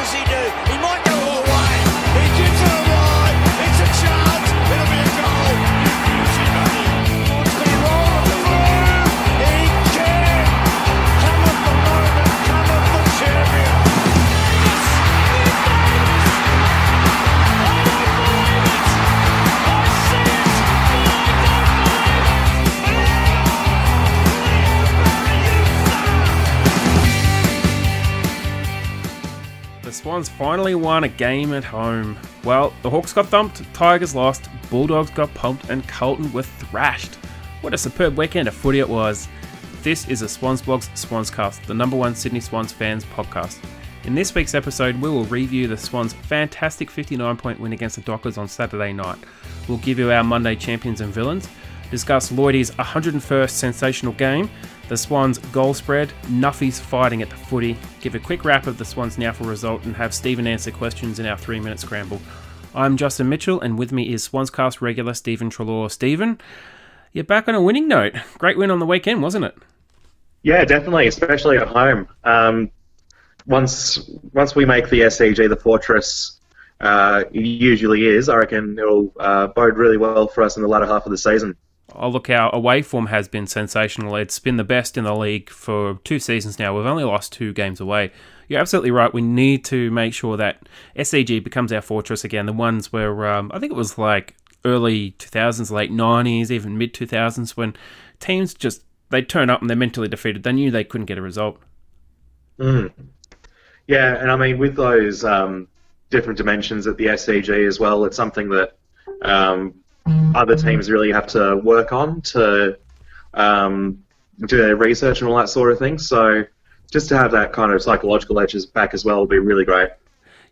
does he do? He might go all the way. He gives it a ride. It's a chance. It'll be a goal. Beauty, buddy. Wants to roll on the floor. He can. Come at the moment. Come at the champion. The Swans finally won a game at home. Well, the Hawks got thumped, Tigers lost, Bulldogs got pumped, and Carlton were thrashed. What a superb weekend of footy it was. This is a Swans Blog's SwansCast, the #1 Sydney Swans fans podcast. In this week's episode, we will review the Swans' fantastic 59-point win against the Dockers on Saturday night. We'll give you our Monday champions and villains, discuss Lloyd's 101st sensational game, the Swans' goal spread, nuffies fighting at the footy, give a quick wrap of the Swans NEAFL result, and have Stephen answer questions in our 3-minute scramble. I'm Justin Mitchell, and with me is SwansCast regular Stephen Treloar. Stephen, you're back on a winning note. Great win on the weekend, wasn't it? Yeah, definitely, especially at home. Once we make the SCG the fortress, it usually is, I reckon it'll bode really well for us in the latter half of the season. Oh, look, our away form has been sensational. It's been the best in the league for 2 seasons now. We've only lost 2 games away. You're absolutely right. We need to make sure that SCG becomes our fortress again. The ones where, I think it was like early 2000s, late 90s, even mid-2000s, when teams just, they turn up and they're mentally defeated. They knew they couldn't get a result. Yeah, and I mean, with those different dimensions at the SCG as well, it's something that other teams really have to work on to do their research and all that sort of thing. So just to have that kind of psychological edges back as well would be really great.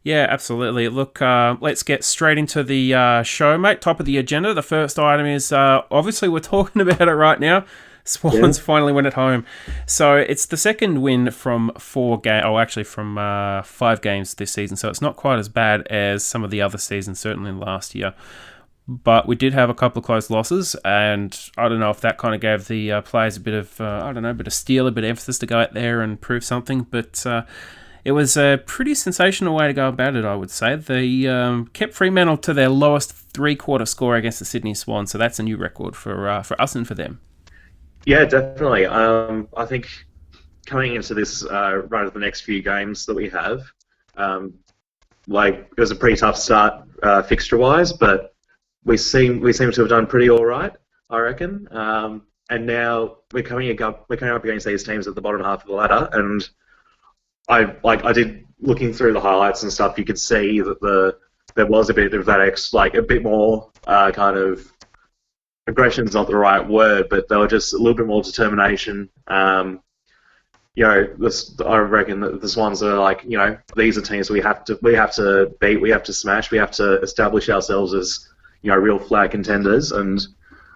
Yeah, absolutely. Look, let's get straight into the show, mate. Top of the agenda. The first item is, obviously we're talking about it right now. Swans finally went at home. So it's the second win from 5 games this season. So it's not quite as bad as some of the other seasons, certainly last year. But we did have a couple of close losses, and I don't know if that kind of gave the players a bit of, bit of steel, a bit of emphasis to go out there and prove something. But it was a pretty sensational way to go about it, I would say. They kept Fremantle to their lowest three-quarter score against the Sydney Swans, so that's a new record for us and for them. Yeah, definitely. I think coming into this run of the next few games that we have, it was a pretty tough start fixture-wise, but we seem to have done pretty all right, I reckon. And now we're coming up against these teams at the bottom half of the ladder, and I did, looking through the highlights and stuff, you could see that there was a bit of that a bit more kind of, aggression's not the right word, but they were just a little bit more determination. I reckon that the Swans are these are teams we have to beat, we have to smash, we have to establish ourselves as real flag contenders, and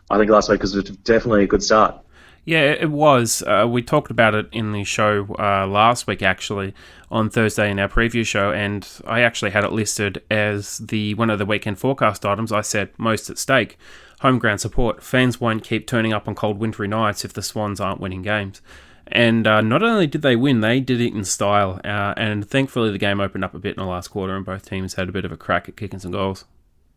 I think last week was definitely a good start. Yeah, it was. We talked about it in the show last week, actually, on Thursday in our preview show, and I actually had it listed as one of the weekend forecast items. I said most at stake. Home ground support. Fans won't keep turning up on cold wintry nights if the Swans aren't winning games. And not only did they win, they did it in style, and thankfully the game opened up a bit in the last quarter, and both teams had a bit of a crack at kicking some goals.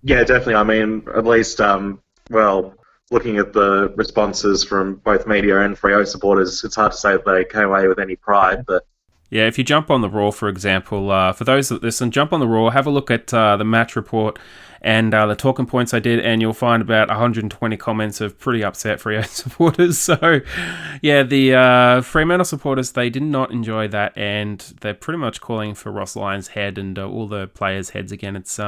Yeah, definitely. I mean, at least, looking at the responses from both media and Freo supporters, it's hard to say that they came away with any pride, but... Yeah, if you jump on the Raw, for example, for those that listen, jump on the Raw, have a look at the match report and the talking points I did, and you'll find about 120 comments of pretty upset Freo supporters. So, yeah, the Fremantle supporters, they did not enjoy that, and they're pretty much calling for Ross Lyon's head and all the players' heads again. It's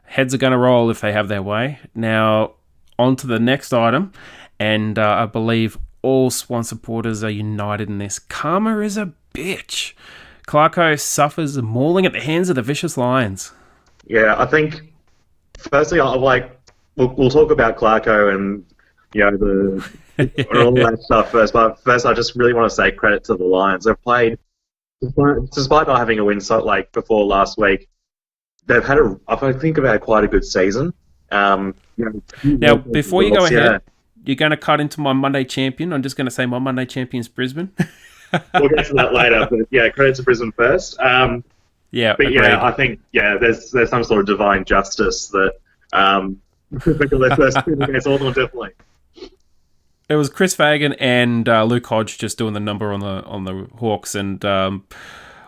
heads are going to roll if they have their way. Now, on to the next item, and I believe all Swan supporters are united in this. Karma is a bitch. Clarko suffers mauling at the hands of the vicious Lions. Yeah, I think, firstly, we'll talk about Clarko and, all that stuff first, but first I just really want to say credit to the Lions. They've played, despite not having a win before last week, they've had quite a good season. Now, before you go ahead, you're going to cut into my Monday champion. I'm just going to say my Monday champion's Brisbane. We'll get to that later, but yeah, credit to Brisbane first. Yeah, But agreed. yeah, I think there's some sort of divine justice that because their first two against Auckland, definitely. It was Chris Fagan and Luke Hodge just doing the number on the Hawks. And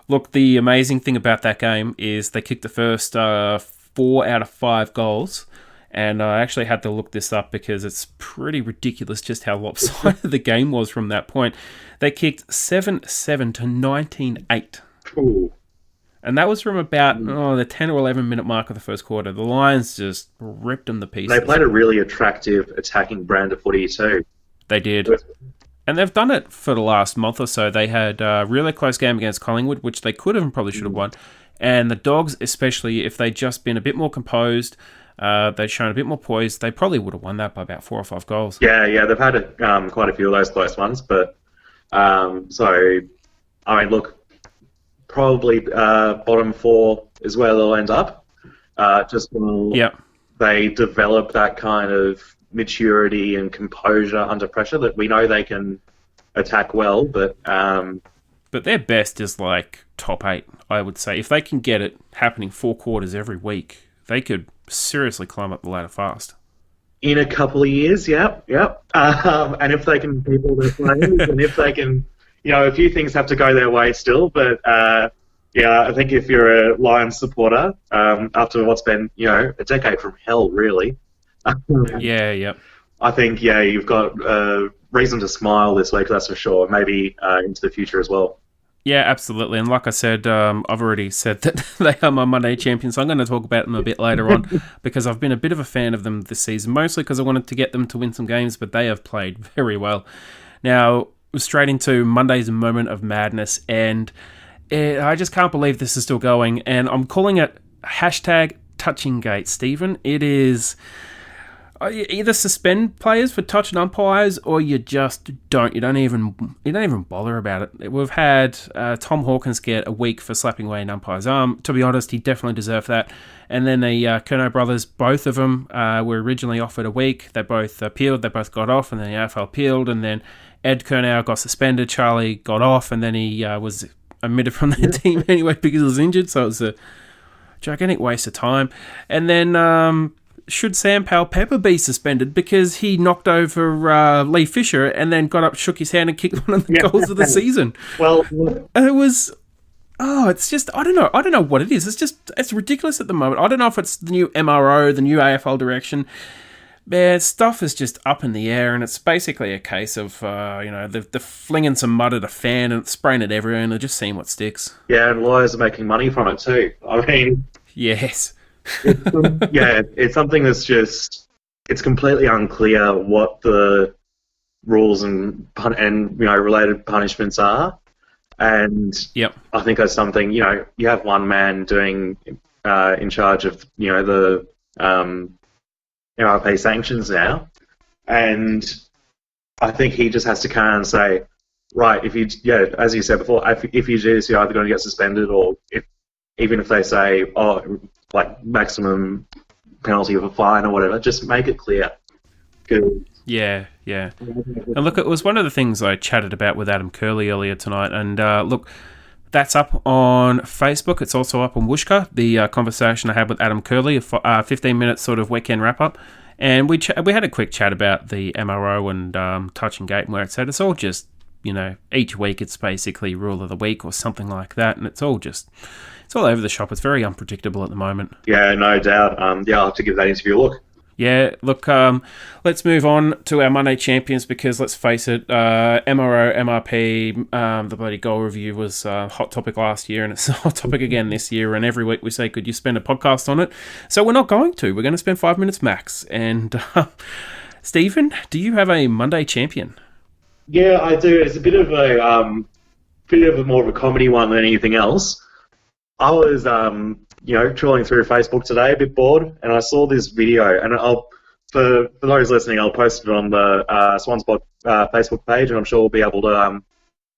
look, the amazing thing about that game is they kicked the first 4 out of 5 goals. And I actually had to look this up because it's pretty ridiculous just how lopsided the game was from that point. They kicked 7-7 to 19-8. Ooh. And that was from about the 10 or 11 minute mark of the first quarter. The Lions just ripped them to pieces. They played a really attractive attacking brand of footy too. They did. And they've done it for the last month or so. They had a really close game against Collingwood, which they could have and probably should have won. And the Dogs, especially, if they'd just been a bit more composed, they'd shown a bit more poise, they probably would have won that by about 4 or 5 goals. Yeah, they've had quite a few of those close ones. But, so, I mean, look, probably bottom 4 is where they'll end up. Just while they develop that kind of maturity and composure under pressure that we know they can attack well, but their best is like top 8, I would say. If they can get it happening 4 quarters every week, they could seriously climb up the ladder fast. In a couple of years, yep. And if they can keep all their players, and if they can, a few things have to go their way still, but I think if you're a Lions supporter, after what's been, a decade from hell, really, I think, you've got reason to smile this week, that's for sure. Maybe into the future as well. Yeah, absolutely. And like I said, I've already said that they are my Monday champions, so I'm going to talk about them a bit later on because I've been a bit of a fan of them this season, mostly because I wanted to get them to win some games, but they have played very well. Now, straight into Monday's moment of madness, and I just can't believe this is still going, and I'm calling it #TouchingGate, Stephen. It is... You either suspend players for touching umpires, or you just don't. You don't even bother about it. We've had Tom Hawkins get a week for slapping away an umpire's arm. To be honest, he definitely deserved that. And then the Curnow brothers, both of them were originally offered a week. They both appealed. They both got off, and then the AFL appealed. And then Ed Curnow got suspended. Charlie got off, and then he was omitted from the team anyway because he was injured. So it was a gigantic waste of time. And then... should Sam Powell-Pepper be suspended because he knocked over Lee Fisher and then got up, shook his hand and kicked one of the goals of the season? Well, and it was... it's just... I don't know what it is. It's ridiculous at the moment. I don't know if it's the new MRO, the new AFL direction. Man, stuff is just up in the air, and it's basically a case of, they're flinging some mud at a fan and spraying it everywhere, and they're just seeing what sticks. Yeah, and lawyers are making money from it too. I mean... Yes. It's something that's just, it's completely unclear what the rules and related punishments are. And I think that's something, you have one man doing in charge of, the MRP sanctions now. And I think he just has to come and say, right, if you, as you said before, if you do this, you're either going to get suspended, or even if they say, like maximum penalty of a fine or whatever, just make it clear. Yeah. And look, it was one of the things I chatted about with Adam Curley earlier tonight. And look, that's up on Facebook. It's also up on Wooshka, the conversation I had with Adam Curley, a 15-minute sort of weekend wrap-up. And we had a quick chat about the MRO and touch and gate, and where it's at. It's all just, each week it's basically rule of the week or something like that. And it's all over the shop. It's very unpredictable at the moment. Yeah, no doubt. I'll have to give that interview a look. Yeah, look, let's move on to our Monday champions because, let's face it, MRO, MRP, the bloody goal review was a hot topic last year, and it's a hot topic again this year, and every week we say, could you spend a podcast on it? So we're not going to. We're going to spend 5 minutes max. And Stephen, do you have a Monday champion? Yeah, I do. It's a bit of a more of a comedy one than anything else. I was, trawling through Facebook today, a bit bored, and I saw this video. And for those listening, I'll post it on the Swans Blog Facebook page, and I'm sure we'll be able to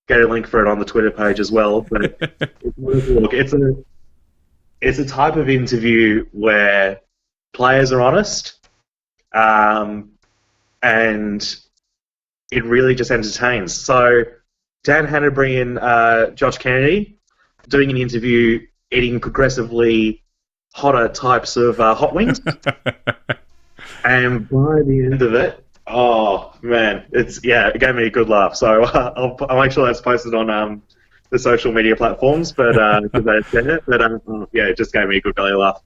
get a link for it on the Twitter page as well. But look, it's a type of interview where players are honest, and it really just entertains. So Dan had to bring in Josh Kennedy, doing an interview eating progressively hotter types of hot wings. And by the end of it, oh man, it gave me a good laugh. So I'll make sure that's posted on the social media platforms, but it just gave me a good belly laugh.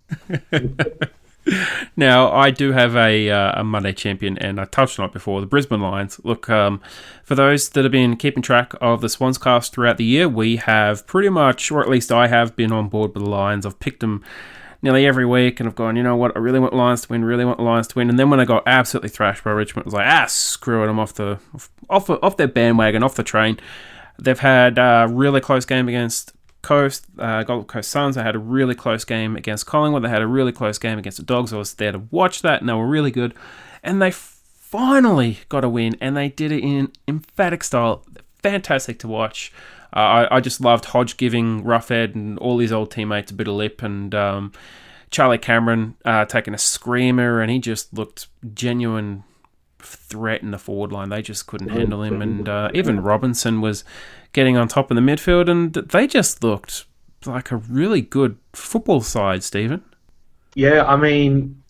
Now, I do have a Monday champion, and I touched on it before, the Brisbane Lions. Look, for those that have been keeping track of the SwansCast throughout the year, we have pretty much, or at least I have, been on board with the Lions. I've picked them nearly every week, and I've gone, you know what, I really want Lions to win, and then when I got absolutely thrashed by Richmond, I was like, screw it, I'm off their bandwagon, off the train. They've had a really close game against Gold Coast Suns. They had a really close game against Collingwood. They had a really close game against the Dogs. I was there to watch that, and they were really good. And they finally got a win, and they did it in emphatic style. Fantastic to watch. I just loved Hodge giving Roughhead and all his old teammates a bit of lip, and Charlie Cameron taking a screamer, and he just looked genuine threat in the forward line. They just couldn't handle him, and even Robinson was getting on top of the midfield, and they just looked like a really good football side, Stephen. Yeah, I mean,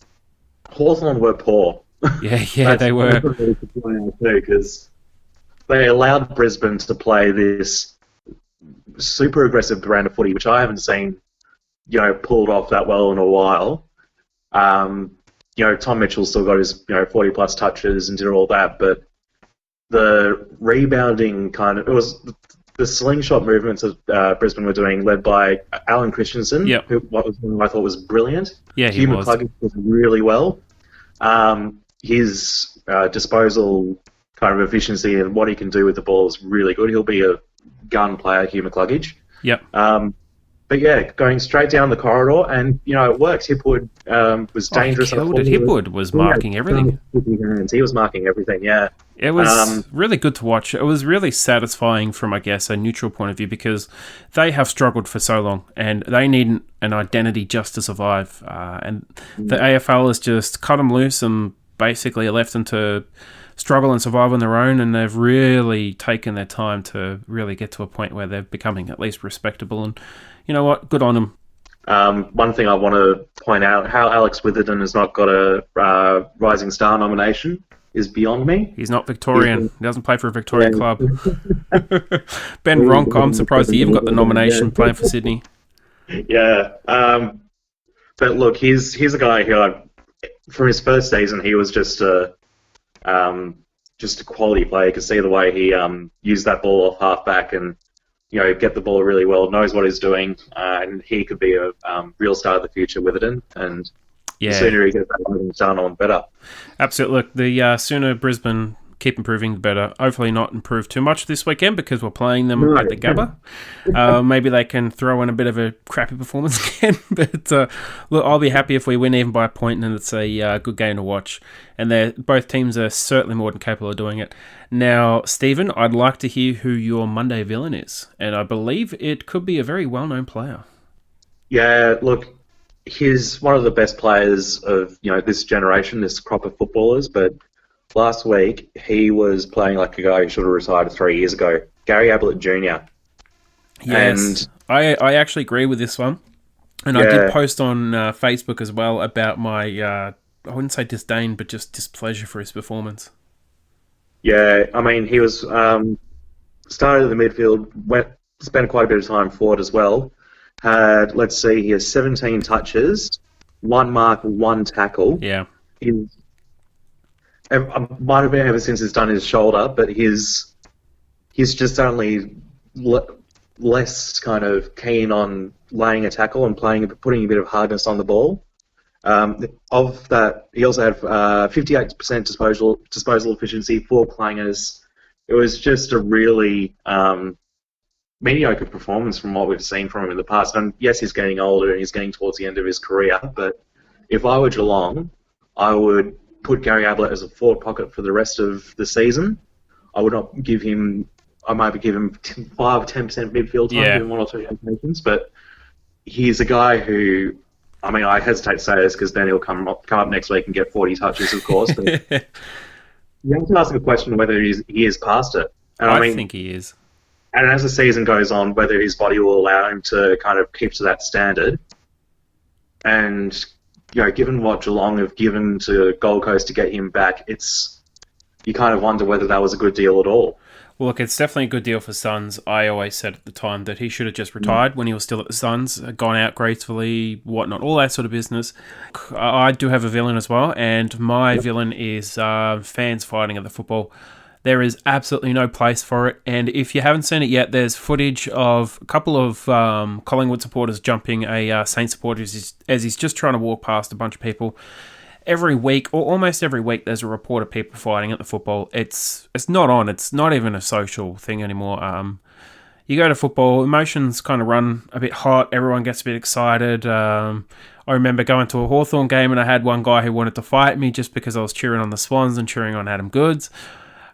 Hawthorn were poor. Yeah, they were. Because they allowed Brisbane to play this super aggressive brand of footy, which I haven't seen, pulled off that well in a while. Tom Mitchell still got his 40 plus touches and did all that, but the rebounding it was the slingshot movements that Brisbane were doing, led by Alan Christensen, who I thought was brilliant. Yeah, Hugh McCluggage was really well. His disposal kind of efficiency and what he can do with the ball is really good. He'll be a gun player, Hugh McCluggage. Yep. But yeah, going straight down the corridor, and it works. Hipwood was dangerous. He killed it. Hipwood was marking everything. He was marking everything. Yeah, it was really good to watch. It was really satisfying from, I guess, a neutral point of view, because they have struggled for so long, and they need an identity just to survive. And the AFL has just cut them loose and basically left them to struggle and survive on their own, and they've really taken their time to really get to a point where they're becoming at least respectable. And you know what? Good on them. One thing I want to point out, how Alex Witherden has not got a Rising Star nomination is beyond me. He's not Victorian. He doesn't play for a Victorian club. Ben Ronco, I'm surprised he even got the nomination playing for Sydney. Yeah. But look, he's a guy who, from his first season, he was just a quality player. You could see the way he used that ball off half-back and get the ball really well, knows what he's doing, and he could be a real star of the future, Witherden, and the sooner he gets that done on, better. Absolutely. Look, the sooner Brisbane keep improving, the better. Hopefully not improve too much this weekend, because we're playing them at the Gabba. Maybe they can throw in a bit of a crappy performance again, but look, I'll be happy if we win even by a point, and it's a good game to watch. And both teams are certainly more than capable of doing it. Now, Stephen, I'd like to hear who your Monday villain is, and I believe it could be a very well-known player. Yeah, look, he's one of the best players of this generation, this crop of footballers, but last week he was playing like a guy who should have retired 3 years ago. Gary Ablett Jr. Yes, and I actually agree with this one. And I did post on Facebook as well about my, I wouldn't say disdain, but just displeasure for his performance. Yeah, I mean, he was started in the midfield, spent quite a bit of time forward as well. He has 17 touches, 1 mark, 1 tackle. Yeah. It might have been ever since he's done his shoulder, but he's just only less kind of keen on laying a tackle and putting a bit of hardness on the ball. Of that, he also had 58% disposal efficiency, 4 clangers. It was just a really mediocre performance from what we've seen from him in the past. And yes, he's getting older and he's getting towards the end of his career, but if I were Geelong, I would put Gary Ablett as a forward pocket for the rest of the season. I would not give him... I might give him 5-10% midfield time, give him 1 or 2 rotations, but he's a guy who... I mean, I hesitate to say this because then he'll come up next week and get 40 touches, of course, but you have to ask the question whether he is past it. And I think he is. And as the season goes on, whether his body will allow him to kind of keep to that standard. And, given what Geelong have given to Gold Coast to get him back, you kind of wonder whether that was a good deal at all. Well, look, it's definitely a good deal for Suns. I always said at the time that he should have just retired when he was still at the Suns, gone out gracefully, whatnot, all that sort of business. I do have a villain as well, and my villain is fans fighting at the football. There is absolutely no place for it, and if you haven't seen it yet, there's footage of a couple of Collingwood supporters jumping a Saints supporter as he's just trying to walk past a bunch of people. Every week, or almost every week, there's a report of people fighting at the football. It's not on. It's not even a social thing anymore. You go to football, emotions kind of run a bit hot. Everyone gets a bit excited. I remember going to a Hawthorn game, and I had one guy who wanted to fight me just because I was cheering on the Swans and cheering on Adam Goods.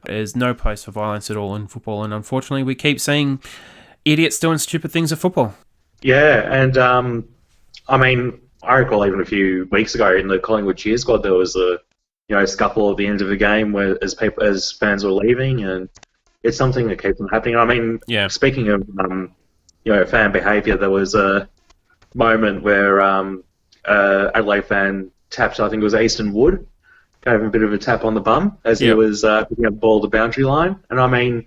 There's no place for violence at all in football, and unfortunately we keep seeing idiots doing stupid things at football. Yeah, and I recall even a few weeks ago in the Collingwood cheer squad there was a scuffle at the end of the game as fans were leaving, and it's something that keeps on happening. Speaking of fan behaviour, there was a moment where Adelaide fan tapped, I think it was Easton Wood, gave him a bit of a tap on the bum as he was picking up the ball at the boundary line. And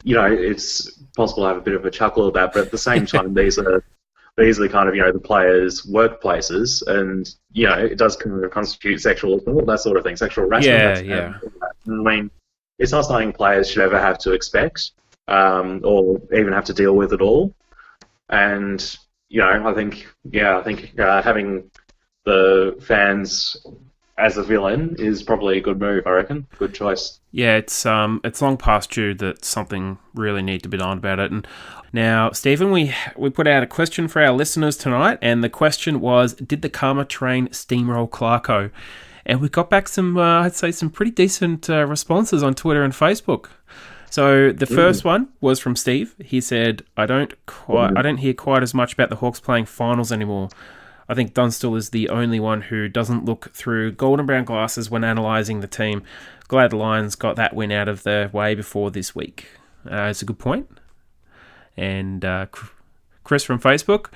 it's possible to have a bit of a chuckle at that, but at the same time, these are the kind of, the players' workplaces, and, it does kind of constitute sexual assault, that sort of thing, sexual harassment. Yeah. It's not something players should ever have to expect or even have to deal with at all. And, I think having the fans as a villain is probably a good move, I reckon. Good choice. Yeah, it's long past due that something really need to be done about it. And now, Stephen, we put out a question for our listeners tonight, and the question was, did the Karma train steamroll Clarko? And we got back some, I'd say, some pretty decent responses on Twitter and Facebook. So the first one was from Steve. He said, I don't hear quite as much about the Hawks playing finals anymore. I think Dunstall is the only one who doesn't look through golden brown glasses when analysing the team. Glad the Lions got that win out of their way before this week. It's a good point. And Chris from Facebook,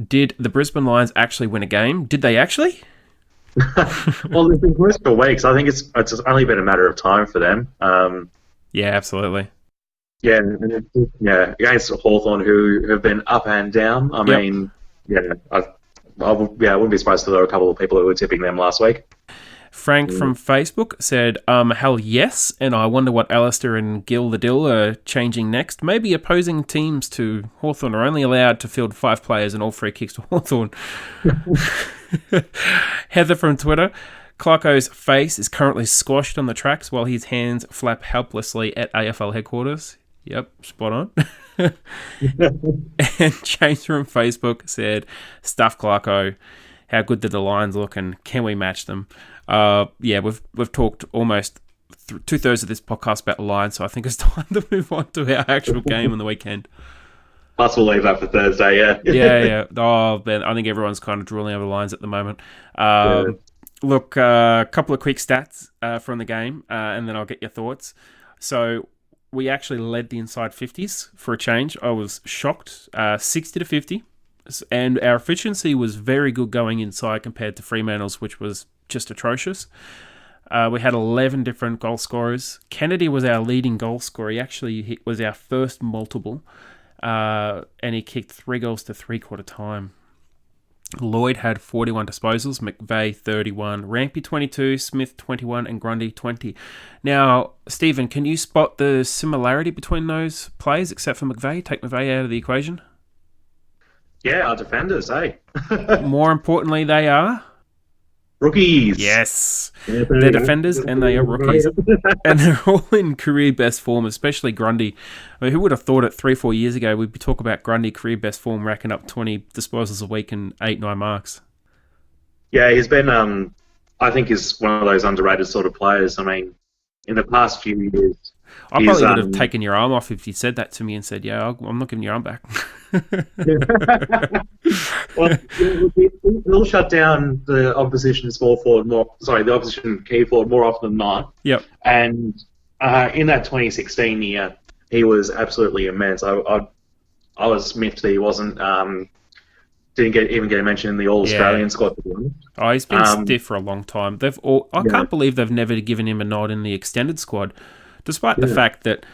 did the Brisbane Lions actually win a game? Did they actually? Well, they've been close for weeks. I think it's only been a matter of time for them. Yeah, absolutely. Yeah, against Hawthorn, who have been up and down. I wouldn't be surprised if there were a couple of people who were tipping them last week. Frank from Facebook said, hell yes, and I wonder what Alistair and Gil the Dill are changing next. Maybe opposing teams to Hawthorn are only allowed to field 5 players and all free kicks to Hawthorn. Heather from Twitter, Clarko's face is currently squashed on the tracks while his hands flap helplessly at AFL headquarters. Yep, spot on. And James from Facebook said, stuff Clarko, how good did the Lions look and can we match them? We've talked almost 2/3 of this podcast about the Lions, so I think it's time to move on to our actual game on the weekend. Plus we'll leave that for Thursday, yeah. Yeah. Oh, man, I think everyone's kind of drooling over the Lions at the moment. Look, a couple of quick stats from the game, and then I'll get your thoughts. So we actually led the inside 50s for a change. I was shocked, 60-50. And our efficiency was very good going inside compared to Fremantle's, which was just atrocious. We had 11 different goal scorers. Kennedy was our leading goal scorer. He actually was our first multiple, and he kicked 3 goals to three-quarter time. Lloyd had 41 disposals, McVeigh 31, Rampy 22, Smith 21, and Grundy 20. Now, Stephen, can you spot the similarity between those players except for McVeigh? Take McVeigh out of the equation. Yeah, our defenders, eh? More importantly, they are rookies. Yes. They're defenders and they are rookies. And they're all in career best form, especially Grundy. I mean, who would have thought it 3-4 years ago we'd be talking about Grundy career best form racking up 20 disposals a week and 8-9 marks? Yeah, he's been, I think he's one of those underrated sort of players. I mean, in the past few years... I probably would have taken your arm off if you said that to me and said, yeah, I'm not giving your arm back. Well, he'll shut down the opposition small forward the opposition key forward more often than not. Yep. And in that 2016 year, he was absolutely immense. I was miffed that he wasn't didn't even get a mention in the All Australian squad. Oh, he's been stiff for a long time. I can't believe they've never given him a nod in the extended squad, despite the fact that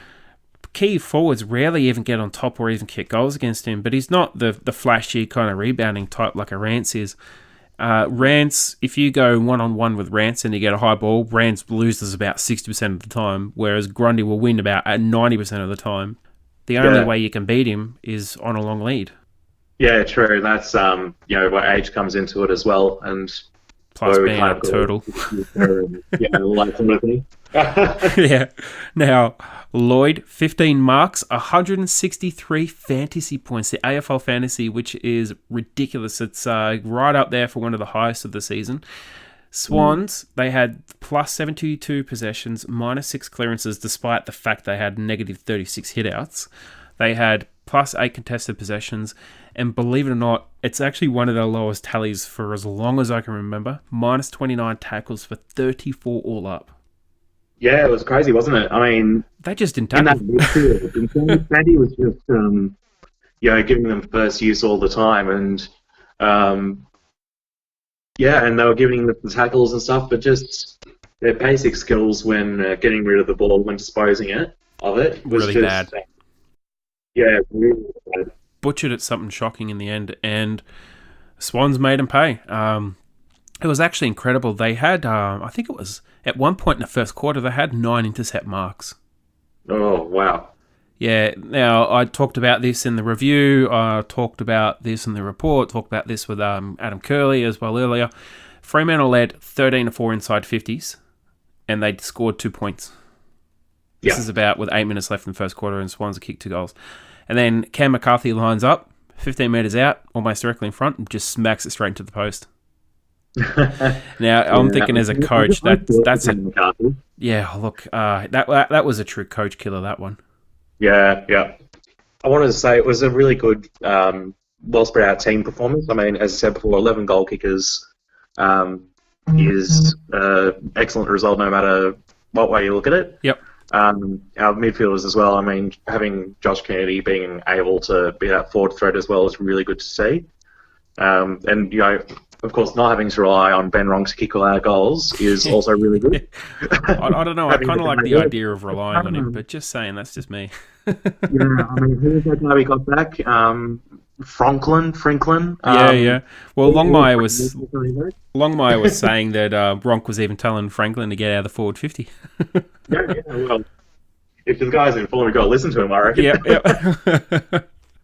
key forwards rarely even get on top or even kick goals against him. But he's not the flashy kind of rebounding type like a Rance is. Rance, if you go one-on-one with Rance and you get a high ball, Rance loses about 60% of the time, whereas Grundy will win about 90% of the time. The only way you can beat him is on a long lead. Yeah, true. That's where age comes into it as well, and plus being a turtle. Yeah. Now, Lloyd, 15 marks, 163 fantasy points. The AFL fantasy, which is ridiculous. It's right up there for one of the highest of the season. Swans, they had plus 72 possessions, minus 6 clearances, despite the fact they had negative 36 hitouts. They had plus 8 contested possessions, and believe it or not, it's actually one of their lowest tallies for as long as I can remember. Minus 29 tackles for 34 all up. Yeah, it was crazy, wasn't it? I mean, they just didn't tackle. Sandy was just, giving them first use all the time, and and they were giving the tackles and stuff, but just their basic skills when getting rid of the ball, when disposing of it, was really just bad. Really bad. Butchered at something shocking in the end, and Swans made them pay. It was actually incredible. They had, I think it was, at one point in the first quarter, they had 9 intercept marks. Oh, wow. Yeah, now, I talked about this in the review, talked about this in the report, talked about this with Adam Curley as well earlier. Fremantle led 13-4 inside 50s, and they scored 2 points. This is about with 8 minutes left in the first quarter, and Swans kicked 2 goals. And then Cam McCarthy lines up, 15 metres out, almost directly in front, and just smacks it straight into the post. Now, I'm thinking as a coach, that's it. Yeah, look, that was a true coach killer, that one. Yeah. I wanted to say it was a really good, well spread out team performance. I mean, as I said before, 11 goal kickers is an excellent result no matter what way you look at it. Yep. Our midfielders as well. I mean, having Josh Kennedy being able to be that forward threat as well is really good to see. And of course, not having to rely on Ben Ronk to kick all our goals is also really good. I don't know. I kind of like the idea of relying on him, but just saying, that's just me. I mean, who was that guy we got back? Franklin. Yeah. Well, Longmire was saying that Ronk was even telling Franklin to get out of the forward 50. Well, if the guy's in form, we've got to listen to him, I reckon. Yeah.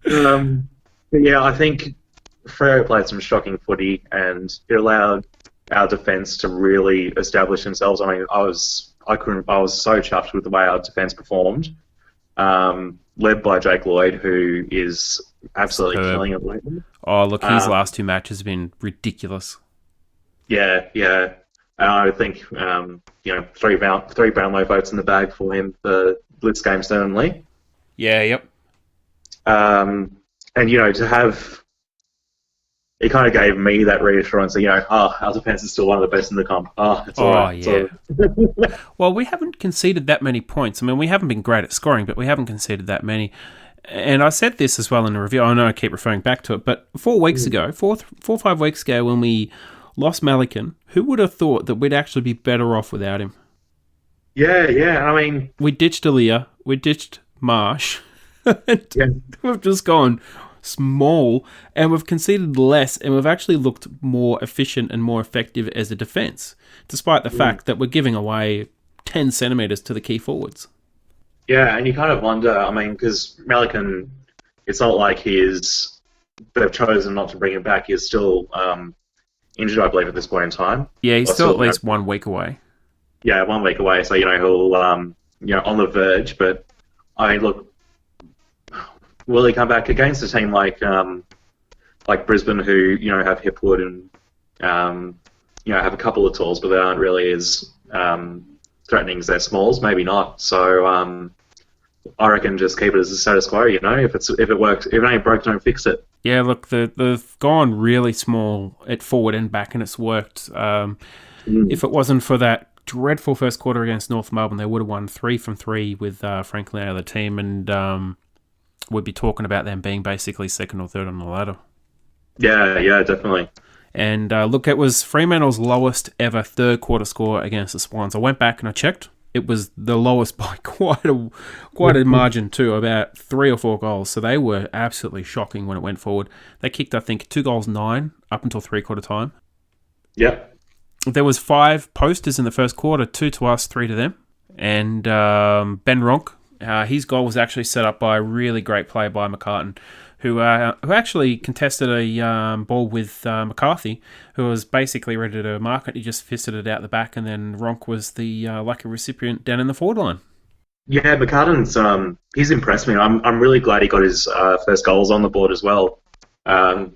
But yeah, I think Freo played some shocking footy, and it allowed our defence to really establish themselves. I mean, I was so chuffed with the way our defence performed, led by Jake Lloyd, who is absolutely killing it lately. Oh, look, his last 2 matches have been ridiculous. Yeah. And I think 3 Brownlow votes in the bag for him for Blitz game certainly. Yeah. Yep. And to have. It kind of gave me that reassurance that, our defence is still one of the best in the comp. It's all right. Yeah. Well, we haven't conceded that many points. I mean, we haven't been great at scoring, but we haven't conceded that many. And I said this as well in the review. I know I keep referring back to it, but 4 weeks ago, 4 or 5 weeks ago, when we lost Malikan, who would have thought that we'd actually be better off without him? Yeah. I mean... We ditched Aaliyah. We ditched Marsh. We've just gone... small, and we've conceded less, and we've actually looked more efficient and more effective as a defence, despite the fact that we're giving away 10 centimetres to the key forwards. Yeah, and you kind of wonder, I mean, because Malikan, it's not like they've chosen not to bring him back. He's still injured, I believe, at this point in time. Yeah, he's still at least 1 week away. Yeah, 1 week away, so, he'll, on the verge, but, I mean, look, will he come back against a team like Brisbane, who have Hipwood and have a couple of tools, but they aren't really as threatening as their smalls? Maybe not. So I reckon just keep it as a status quo. If it works, if it ain't broke, don't fix it. Yeah, look, they've gone really small at forward and back, and it's worked. If it wasn't for that dreadful first quarter against North Melbourne. They would have won 3 from 3 with Franklin out of the team, and we'd be talking about them being basically second or third on the ladder. Yeah, definitely. And look, it was Fremantle's lowest ever third quarter score against the Swans. I went back and I checked. It was the lowest by quite a margin too, about 3 or 4 goals. So they were absolutely shocking when it went forward. They kicked, I think, 2 goals 9 up until 3-quarter time. Yep. There was 5 posters in the first quarter, 2 to us, 3 to them. And Ben Ronk, his goal was actually set up by a really great play by McCartan, who actually contested a ball with McCarthy, who was basically ready to mark it. He just fisted it out the back, and then Ronk was the lucky recipient down in the forward line. Yeah, McCartan's he's impressed me. I'm really glad he got his first goals on the board as well. I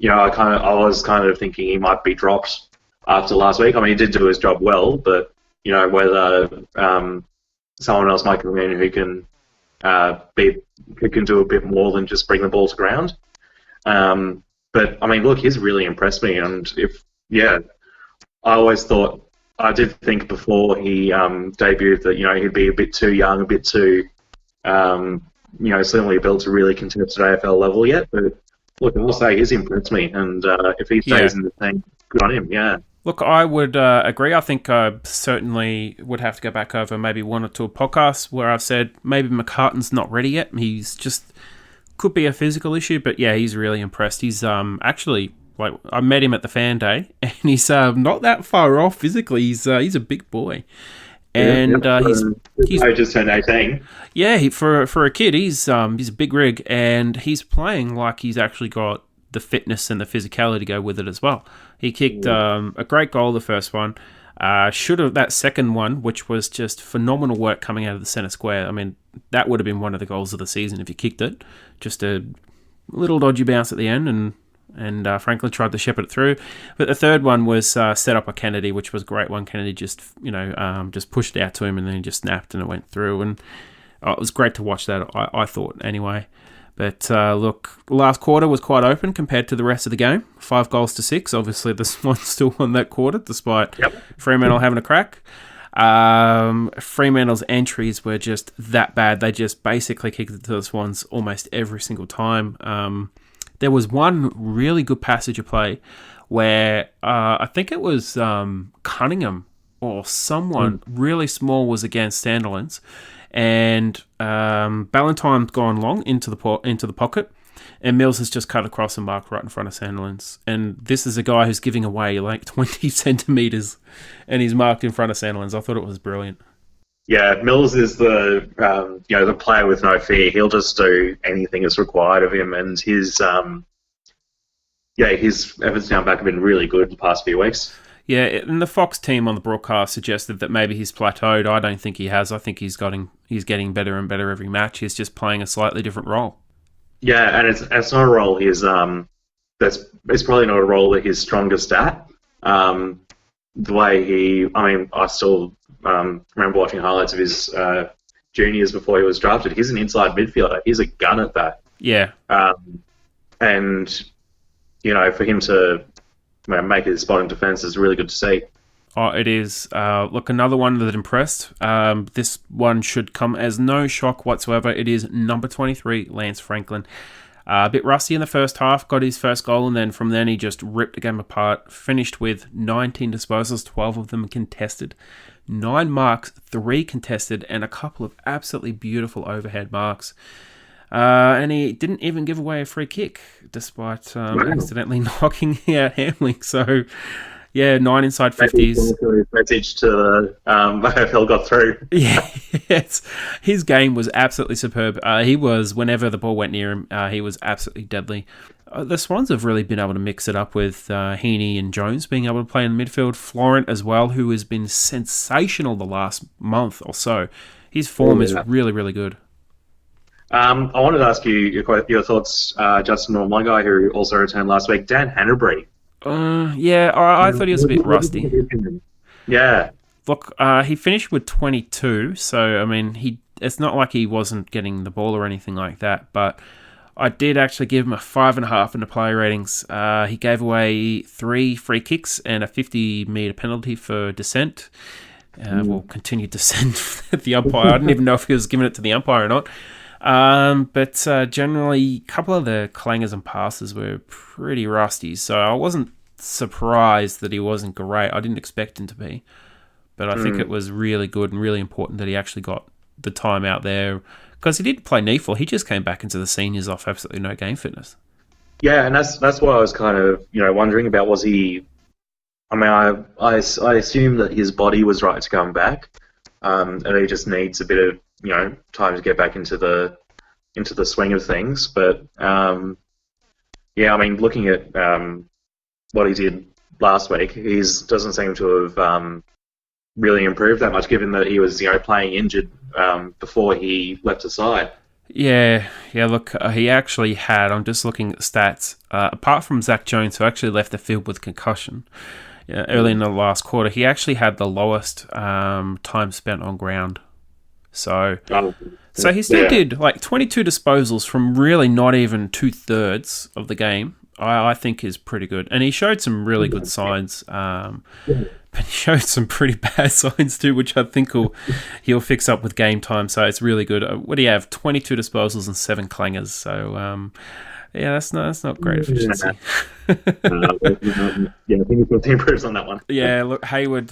was kind of thinking he might be dropped after last week. I mean, he did do his job well, but whether someone else might come in who can do a bit more than just bring the ball to ground. But I mean, look, he's really impressed me, and I did think before he debuted that he'd be a bit too young, a bit too slimly built to really contest at AFL level yet. But look, I will say he's impressed me, and if he stays in the team, good on him. Yeah. Look, I would agree. I think I certainly would have to go back over maybe 1 or 2 podcasts where I've said maybe McCartan's not ready yet. He's just could be a physical issue, but yeah, he's really impressed. He's actually, like, I met him at the fan day, and he's not that far off physically. He's a big boy, and he's just turned 18. Yeah, for a kid, he's a big rig, and he's playing like he's actually got the fitness and the physicality to go with it as well. He kicked a great goal, the first one. Should have that second one, which was just phenomenal work coming out of the centre square. I mean, that would have been one of the goals of the season if he kicked it. Just a little dodgy bounce at the end, and Franklin tried to shepherd it through. But the third one was set up by Kennedy, which was a great one. Kennedy just pushed it out to him, and then he just snapped and it went through. And it was great to watch that, I thought, anyway. But look, last quarter was quite open compared to the rest of the game. 5 goals to 6. Obviously, the Swans still won that quarter, despite Fremantle having a crack. Fremantle's entries were just that bad. They just basically kicked it to the Swans almost every single time. There was one really good passage of play where I think it was Cunningham or someone really small was against Sandilands, and Ballantyne's gone long into the pocket, and Mills has just cut across and marked right in front of Sandilands. And this is a guy who's giving away like 20 centimetres, and he's marked in front of Sandilands. I thought it was brilliant. Yeah, Mills is the the player with no fear. He'll just do anything that's required of him, and his efforts down back have been really good the past few weeks. Yeah, and the Fox team on the broadcast suggested that maybe he's plateaued. I don't think he has. I think he's getting better and better every match. He's just playing a slightly different role. Yeah, and it's not a role it's probably not a role that he's strongest at. The way I still remember watching highlights of his juniors before he was drafted. He's an inside midfielder. He's a gun at that. Yeah. And for him to make his spot in defence is really good to see. Oh, it is. Look, another one that impressed. This one should come as no shock whatsoever. It is number 23, Lance Franklin. A bit rusty in the first half, got his first goal, and then from then he just ripped the game apart. Finished with 19 disposals, 12 of them contested. 9 marks, 3 contested, and a couple of absolutely beautiful overhead marks. And he didn't even give away a free kick, despite accidentally knocking out Hamling. So, yeah, 9 inside 50s. His message to the AFL got through. Yeah, yes. His game was absolutely superb. He was, whenever the ball went near him, he was absolutely deadly. The Swans have really been able to mix it up with Heaney and Jones being able to play in the midfield. Florent as well, who has been sensational the last month or so. His form is really, really good. I wanted to ask you your thoughts, Justin, on one guy who also returned last week, Dan Hanbury. I thought he was a bit rusty. Yeah. Look, he finished with 22, so, I mean, it's not like he wasn't getting the ball or anything like that, but I did actually give him a 5.5 in the player ratings. He gave away 3 free kicks and a 50-metre penalty for dissent. Will continue to send the umpire. I didn't even know if he was giving it to the umpire or not. But generally, a couple of the clangers and passes were pretty rusty, so I wasn't surprised that he wasn't great. I didn't expect him to be. But I think it was really good and really important that he actually got the time out there, because he didn't play NEAFL. He just came back into the seniors off absolutely no game fitness. Yeah, and that's why I was kind of wondering about, was he? I mean, I assume that his body was right to come back, and he just needs a bit of time to get back into the swing of things. But yeah, I mean, looking at what he did last week, he doesn't seem to have really improved that much, given that he was playing injured before he left the side. Yeah. Look, he actually had. I'm just looking at the stats. Apart from Zach Jones, who actually left the field with concussion early in the last quarter, he actually had the lowest time spent on ground. So he still did like 22 disposals from really not even 2/3 of the game. I think is pretty good, and he showed some really good signs. But he showed some pretty bad signs too, which I think he'll fix up with game time. So it's really good. What do you have? 22 disposals and 7 clangers. So yeah, that's not great efficiency. Yeah, I think he improves on that one. Yeah, look, Hayward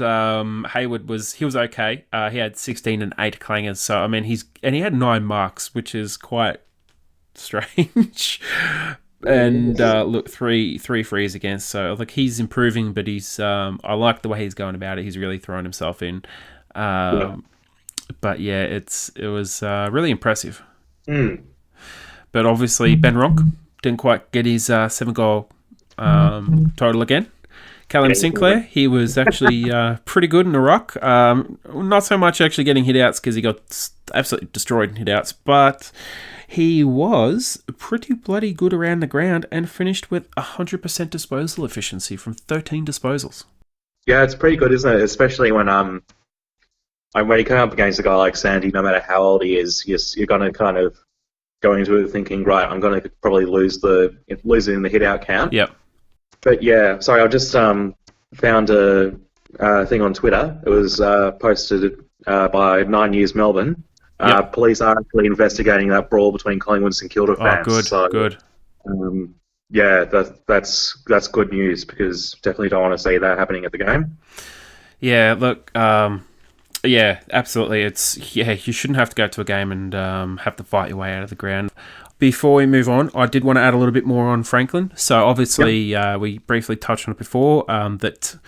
was okay. He had 16 and 8 clangers. So I mean, he had 9 marks, which is quite strange. And look, three frees against. So look, he's improving, but he's I like the way he's going about it. He's really throwing himself in. But yeah, it was really impressive. But obviously Ben Ronk didn't quite get his 7-goal total again. Callum Sinclair, he was actually pretty good in the ruck. Not so much actually getting hit-outs, because he got absolutely destroyed in hit-outs, but he was pretty bloody good around the ground and finished with 100% disposal efficiency from 13 disposals. Yeah, it's pretty good, isn't it? Especially when you come up against a guy like Sandy, no matter how old he is, you're going to kind of go into it thinking, right, I'm going to probably lose it in the hit-out count. Yep. But yeah, sorry, I just found a thing on Twitter. It was posted by 9 News Melbourne. Yep. Police are actually investigating that brawl between Collingwood and St Kilda fans. Oh, good. Yeah, that's good news, because definitely don't want to see that happening at the game. Yeah, look, yeah, absolutely. You shouldn't have to go to a game and have to fight your way out of the ground. Before we move on, I did want to add a little bit more on Franklin. So obviously, we briefly touched on it before, that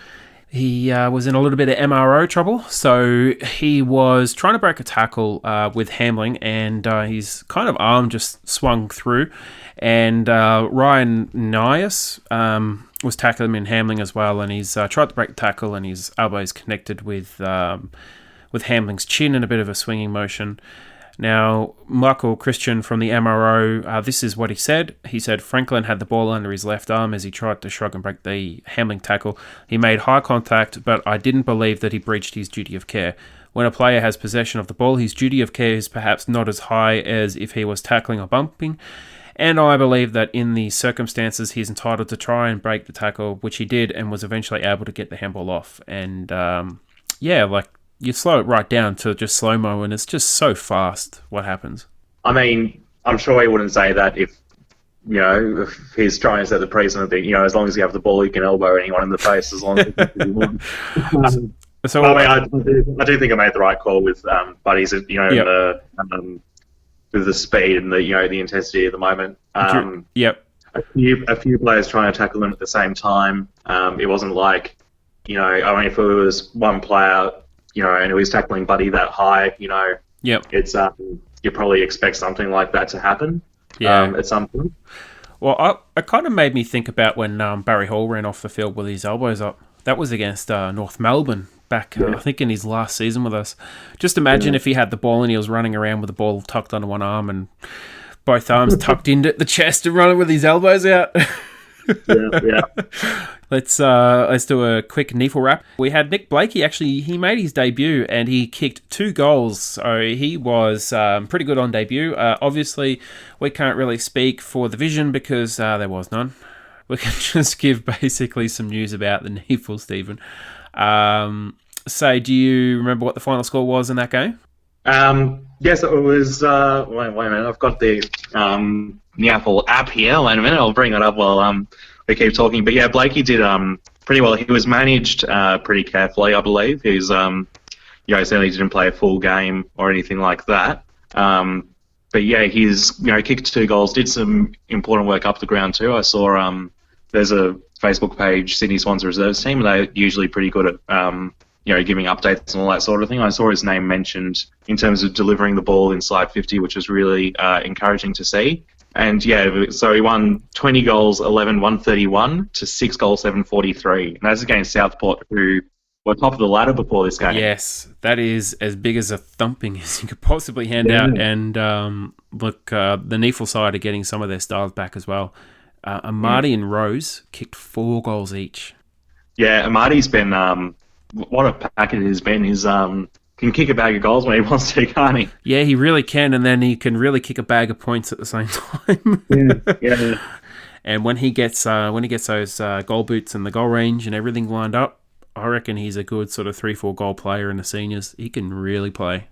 he was in a little bit of MRO trouble. So he was trying to break a tackle with Hamling, and his kind of arm just swung through. And Ryan Nias was tackling him in Hamling as well, and he's tried to break the tackle, and his elbows connected with Hamling's chin in a bit of a swinging motion. Now, Michael Christian from the MRO, this is what he said. He said Franklin had the ball under his left arm as he tried to shrug and break the Hamling tackle. He made high contact, but I didn't believe that he breached his duty of care. When a player has possession of the ball, his duty of care is perhaps not as high as if he was tackling or bumping. And I believe that in the circumstances, he's entitled to try and break the tackle, which he did, and was eventually able to get the handball off. And yeah, like, you slow it right down to just slow-mo, and it's just so fast what happens. I mean, I'm sure he wouldn't say that if he's trying to set the precedent that, as long as you have the ball, you can elbow anyone in the face as long as you want. So I do think I made the right call with Buddies, with the speed and the intensity at the moment. Yep. A few players trying to tackle them at the same time. It wasn't like, if it was one player, and he was tackling Buddy that high, Yep. It's you probably expect something like that to happen. At some point. Well, it kind of made me think about when Barry Hall ran off the field with his elbows up. That was against North Melbourne back, I think, in his last season with us. Just imagine if he had the ball and he was running around with the ball tucked under one arm and both arms tucked into the chest and running with his elbows out. Yeah. Let's do a quick NEAFL wrap. We had Nick Blakey. Actually, he made his debut and he kicked 2 goals. So he was pretty good on debut. Obviously, we can't really speak for the Vision because there was none. We can just give basically some news about the NEAFL, Stephen. say, do you remember what the final score was in that game? Yes, it was. Wait a minute. I've got the NEAFL app here. Wait a minute. I'll bring it up while we keep talking. But yeah, Blakey did pretty well. He was managed pretty carefully, I believe. He's certainly didn't play a full game or anything like that. But yeah, he's kicked 2 goals, did some important work up the ground too. I saw there's a Facebook page, Sydney Swans Reserves team, and they're usually pretty good at giving updates and all that sort of thing. I saw his name mentioned in terms of delivering the ball inside 50, which was really encouraging to see. And yeah, so he won 20 goals, 11, 131 to 6 goals, 743. And that's against Southport, who were top of the ladder before this game. Yes, that is as big as a thumping as you could possibly hand out. And the NEAFL side are getting some of their stars back as well. Amadi and Rose kicked 4 goals each. Yeah, Amadi's been what a packet it has been. He's can kick a bag of goals when he wants to, can't he? Yeah, he really can, and then he can really kick a bag of points at the same time. Yeah. And when he gets those goal boots and the goal range and everything lined up, I reckon he's a good sort of 3-4 goal player in the seniors. He can really play.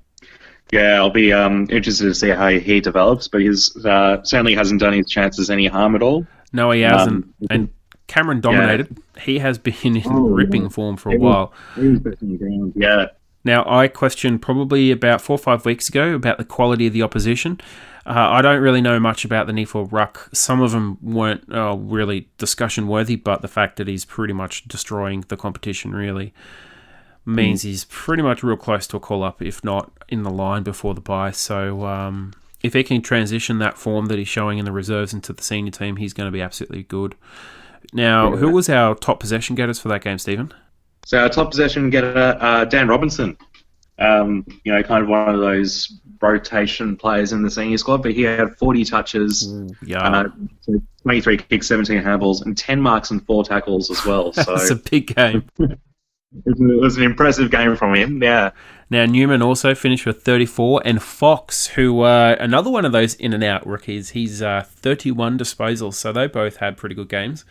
Yeah, I'll be interested to see how he develops, but he's certainly hasn't done his chances any harm at all. No, he hasn't. And Cameron dominated. Yeah. He has been in ripping form for a while. Yeah. Now, I questioned probably about 4 or 5 weeks ago about the quality of the opposition. I don't really know much about the NEAFL ruck. Some of them weren't really discussion-worthy, but the fact that he's pretty much destroying the competition really means he's pretty much real close to a call-up, if not in the line before the bye. So if he can transition that form that he's showing in the reserves into the senior team, he's going to be absolutely good. Now, who was our top possession getters for that game, Stephen? So our top possession getter, Dan Robinson. Kind of one of those rotation players in the senior squad, but he had 40 touches, 23 kicks, 17 handballs, and 10 marks and 4 tackles as well. So that's a big game. It was an impressive game from him, yeah. Now, Newman also finished with 34, and Fox, who another one of those in-and-out rookies, he's 31 disposals, so they both had pretty good games.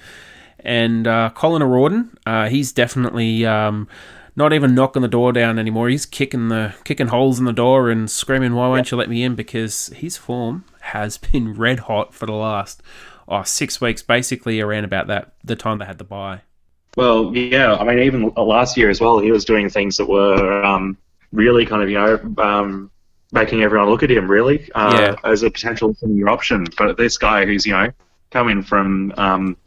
And Colin O'Riordan, he's definitely not even knocking the door down anymore. He's kicking holes in the door and screaming, "Why won't you let me in?" Because his form has been red hot for the last 6 weeks, basically around about the time they had the bye. Well, yeah, I mean, even last year as well, he was doing things that were really kind of, making everyone look at him, really, as a potential senior option. But this guy who's, coming from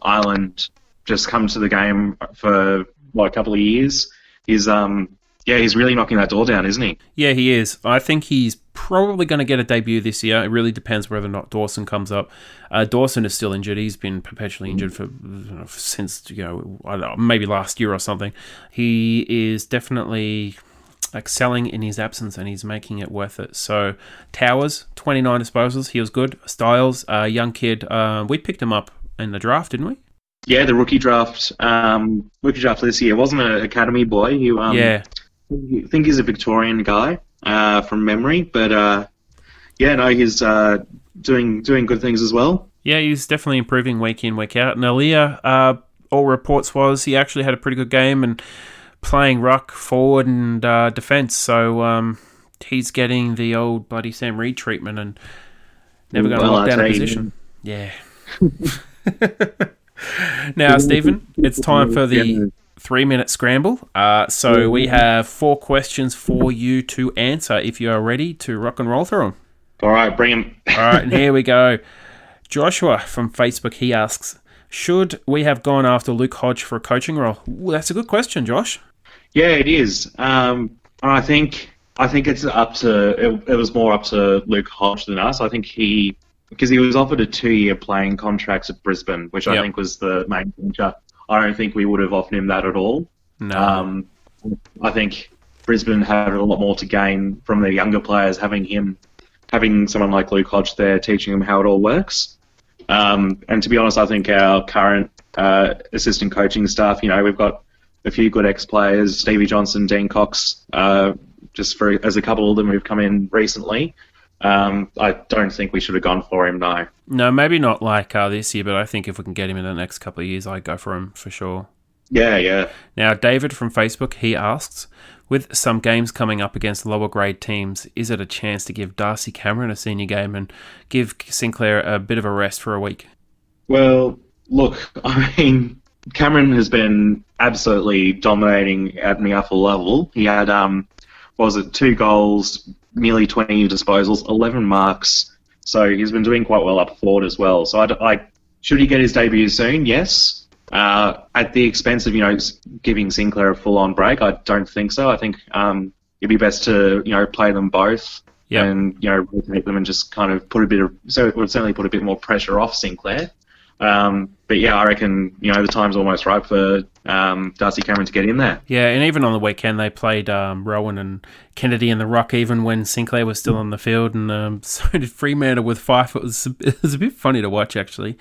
Ireland, just come to the game for, a couple of years, he's really knocking that door down, isn't he? Yeah, he is. I think he's probably going to get a debut this year. It really depends whether or not Dawson comes up. Dawson is still injured. He's been perpetually injured since I don't know, maybe last year or something. He is definitely excelling in his absence, and he's making it worth it. So Towers, 29 disposals. He was good. Styles, a young kid. We picked him up in the draft, didn't we? Yeah, the rookie draft. Rookie draft this year. Wasn't an academy boy. I think he's a Victorian guy from memory, but he's doing good things as well. Yeah, he's definitely improving week in, week out. And Aaliyah, all reports was he actually had a pretty good game and playing ruck, forward, and defence. So he's getting the old bloody Sam Reid treatment and never going to lock down a position. Yeah. Now, Stephen, it's time for the 3-minute scramble. So we have 4 questions for you to answer if you are ready to rock and roll through them. All right, bring them. All right, and here we go. Joshua from Facebook, he asks, should we have gone after Luke Hodge for a coaching role? Ooh, that's a good question, Josh. Yeah, it is. I think it's up to it was more up to Luke Hodge than us. I think because he was offered a 2-year playing contract at Brisbane, which I think was the main feature. I don't think we would have offered him that at all. No. I think Brisbane had a lot more to gain from their younger players having someone like Luke Hodge there teaching them how it all works. And to be honest, I think our current assistant coaching staff, we've got a few good ex-players, Stevie Johnson, Dean Cox, as a couple of them who've come in recently. I don't think we should have gone for him, no. No, maybe not like this year, but I think if we can get him in the next couple of years, I'd go for him for sure. Yeah. Now, David from Facebook, he asks, with some games coming up against lower grade teams, is it a chance to give Darcy Cameron a senior game and give Sinclair a bit of a rest for a week? Well, look, I mean, Cameron has been absolutely dominating at NEAFL level. He had, 2 goals, nearly 20 disposals, 11 marks. So he's been doing quite well up forward as well. So should he get his debut soon? Yes. At the expense of, giving Sinclair a full-on break, I don't think so. I think it'd be best to, play them both and, rotate them and just kind of so it would certainly put a bit more pressure off Sinclair. But yeah, I reckon, the time's almost right for Darcy Cameron to get in there. Yeah, and even on the weekend they played Rowan and Kennedy in the ruck even when Sinclair was still on the field, and so did Fremantle with Fife. It was a bit funny to watch, actually.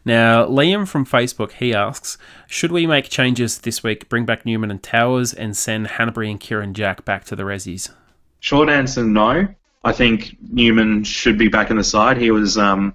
Now, Liam from Facebook, he asks, should we make changes this week, bring back Newman and Towers, and send Hanbury and Kieran Jack back to the Rezzies? Short answer, no. I think Newman should be back in the side. He was, as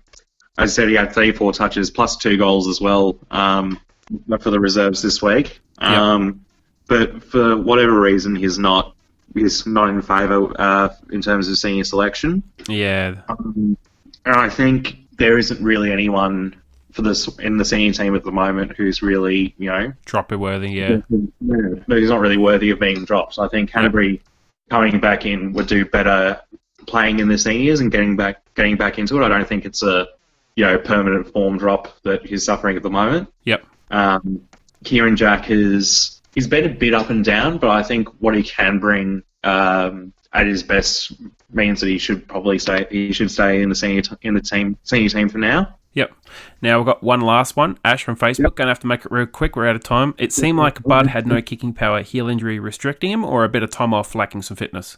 I said, he had 34 touches plus 2 goals as well for the reserves this week. But for whatever reason, he's not in favour in terms of senior selection. Yeah. And I think there isn't really anyone in the senior team at the moment who's really, drop-it worthy, yeah. He's not really worthy of being dropped. So I think Hanbury coming back in would do better playing in the seniors and getting back into it. I don't think it's a permanent form drop that he's suffering at the moment. Yep. Kieran Jack he's been a bit up and down, but I think what he can bring at his best means that he should probably stay. He should stay in the senior team for now. Yep. Now we've got one last one. Ash from Facebook. Going to have to make it real quick. We're out of time. It seemed like Bud had no kicking power, heel injury restricting him, or a bit of time off, lacking some fitness.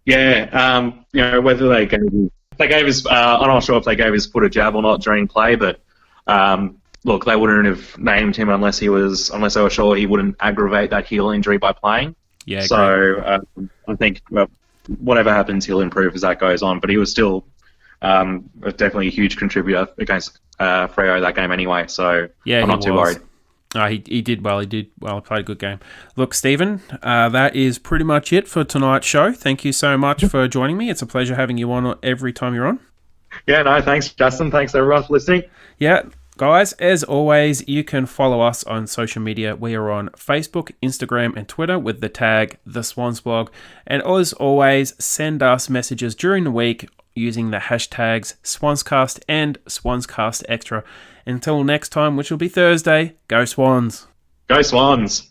Yeah. Whether they gave his. I'm not sure if they gave his foot a jab or not during play, but look, they wouldn't have named him unless they were sure he wouldn't aggravate that heel injury by playing. Yeah. So I think whatever happens, he'll improve as that goes on. But he was still. Definitely a huge contributor against Freo that game anyway, so I'm not too worried. He did well. He played a good game. Look, Stephen, that is pretty much it for tonight's show. Thank you so much for joining me. It's a pleasure having you on every time you're on. Yeah, no, thanks, Justin. Thanks, everyone, for listening. Yeah, guys, as always, you can follow us on social media. We are on Facebook, Instagram, and Twitter with the tag The Swans Blog. And as always, send us messages during the week using the hashtags SwansCast and SwansCast Extra. Until next time, which will be Thursday, go Swans. Go Swans.